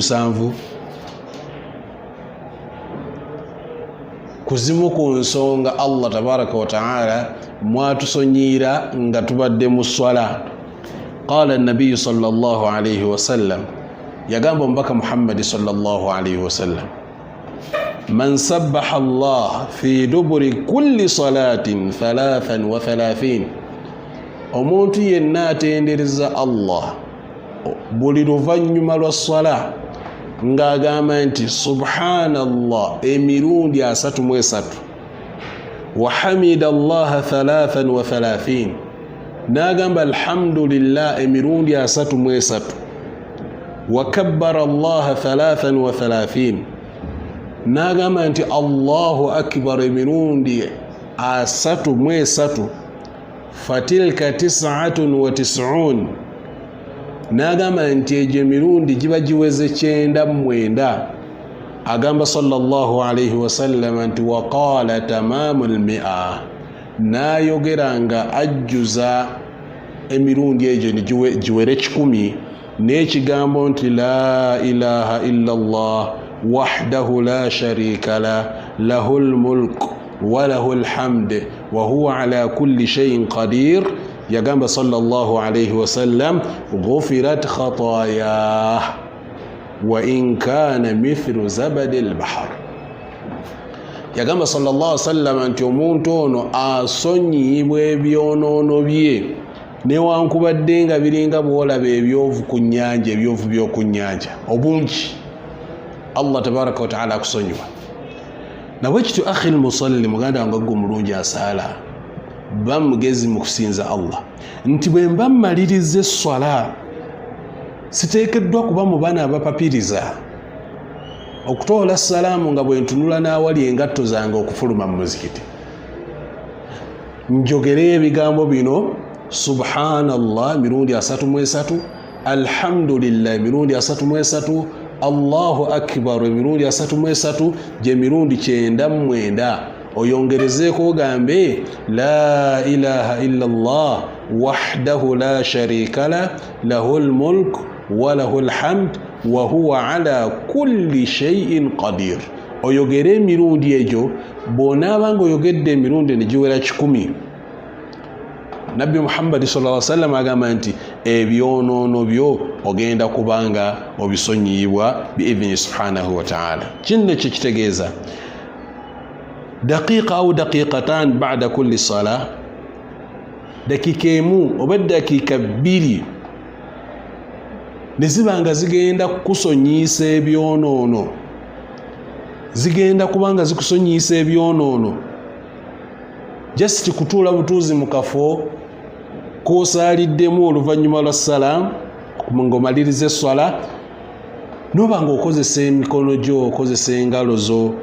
Sanvu kuzimu ku nsonga Allah tabaraka wa ta'ala mwatusonyira nga tubadde mu swala. Qala an-nabiy sallallahu alayhi wa sallam, yagamba mbaka Muhammad sallallahu alayhi wa sallam, man sabbaha Allah fi duburi kulli salatin 33, omuntu yenna atendereza Allah buli luvannyuma lwa swala ng'agamba nti subhanallah emirundi 33, wa hamida Allah 33, n'agamba alhamdulillah emirundi 33, wa kabbara Allah 33, n'agamba nti Allahu akbar emirundi 33, fatilka 99, n'agamba nti egyo emirundi giba giweze 99. Agamba sallallahu alayhi wa sallam nti waqala tamamul mi'a, n'ayogera nga ajjuza emirundi egyo giwere 100 n'ekigambo nti la ilaha illa Allah wahdahu la sharika lah lahul mulk wa lahul hamd wa huwa ala kulli shay'in qadir. Yagamba sallallahu alayhi wa sallam ghufirat khatayah wa in kana mithlu zabadil bahr. Yagamba sallallahu alayhi wa sallam nti omuntu ono asonyiyibwa ebyonoono bye newankubadde nga biringa bwolaba ebyovu ku nnyanja, ebyovu by'oku nnyanja obungi, Allah tabaraka wa ta'ala akusonyiwa. Nawe kityo akhi musalli, muganda wange gwe mulungi asaala, bamugezi mu kusinza Allah, nti bwe mba mmaliriza esswala siteekeddwa kuba mu bana abapapiriza okutoola salaamu nga bwe ntunula n'awali engatto zange okufuluma mu muzikiti. Njogere ebigambo bino: subhanallah mirundi 33, alhamdulillah mirundi 33, Allahu akbar emirundi 33, gye mirundi 99. Oyongerezeeko ogambe la ilaha illa Allah wahdahu la sharika lah lahul mulk wa lahul hamd wa huwa ala kulli shay'in qadir. Oyogere emirundi egyo bw'onaabanga oyogedde emirundi ne giwera 100. Nabbi Muhammad sallallahu alaihi wasallam agamba nti ebyonoono byo ogenda kubanga obisonyiyibwa biidhni subhanahu wa ta'ala. Kino kye kitegeeza daqiqa au daqiqatan ba'da kulli salah, dakika emu oba daqiqa 2 ne zibanga zigenda kukusonyiisa ebyonoono, zigenda kubanga zikusonyiisa ebyonoono, just kutuula butuuzi mu kafo k'osaaliddemu oluvannyuma lwa salaamu ng'omaliriza esswala, noba ng'okozesa emikono gyo, okozesa engalo zo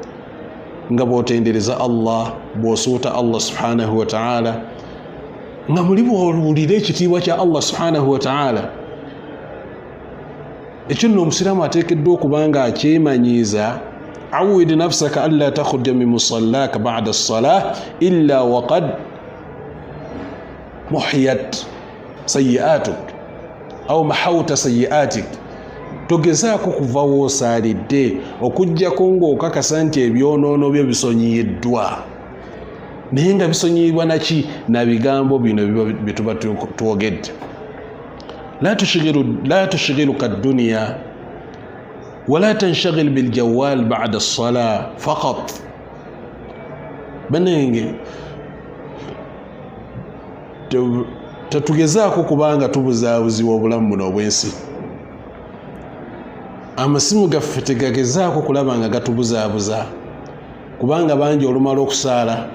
nga bw'otendereza Allah, bw'osuuta Allah subhanahu wa ta'ala, nga muli bw'owulira ekitiibwa kya Allah subhanahu wa ta'ala. Ekyo nno omusiraamu ateekeddwa okuba nga akyemanyiiza. awid nafsaka alla takhruja min musallaka ba'da as-salah illa waqad muhiyat sayyi'atuk aw mahawta sayyi'atik. Togezaako kuva woosaalidde okujjako ng'okakasa nti ebyonoono byo bisonyiyiddwa, naye nga bisonyiyibwa naki? Na bigambo bino bye tuba twogedde. la tushghiluka ad-dunya wala tanshghil biljawal ba'da as-salah faqat. Banenge tetugezaako kubanga tubuzaabuzibwa obulamu buno obwensi. Amasimu gaffe tegagezaako kulaba nga gatubuzaabuza, kubanga bangi olumala okusaala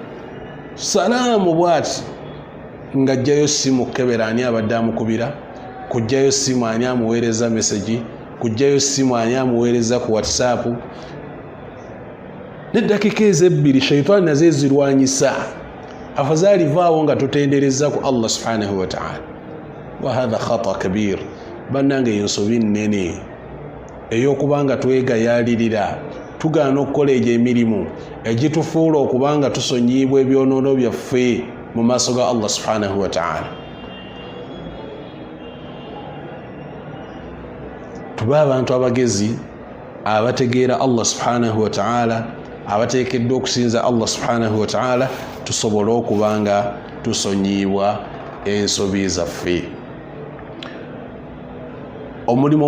salaamu bw'ati ng'ajjayo simu kukebera ani abadde amukubira, kujjayo simu ani amuweereza mesegi, kujjayo simu ani amuweereza ku WhatsApp. N'eddakiika ezo 2 shayitaani nazo ezirwanyisa. Afazaali vaawo nga tutendereza ku Allah subhanahu wa ta'ala. Wa hadha khata kabir. Bannange ensobi nnene ey'okubanga twegayaalirira tugaana okukola egyo emirimu egitufuula okubanga tusonyiibwa ebyonoono byaffe mu maaso ga Allah subhanahu wa ta'ala. Tuba abantu abagezi abategeera Allah subhanahu wa ta'ala, abateekeddwa okusinza Allah subhanahu wa ta'ala, tusobole okuba nga tusonyiibwa ensobi zaffe. Omulimu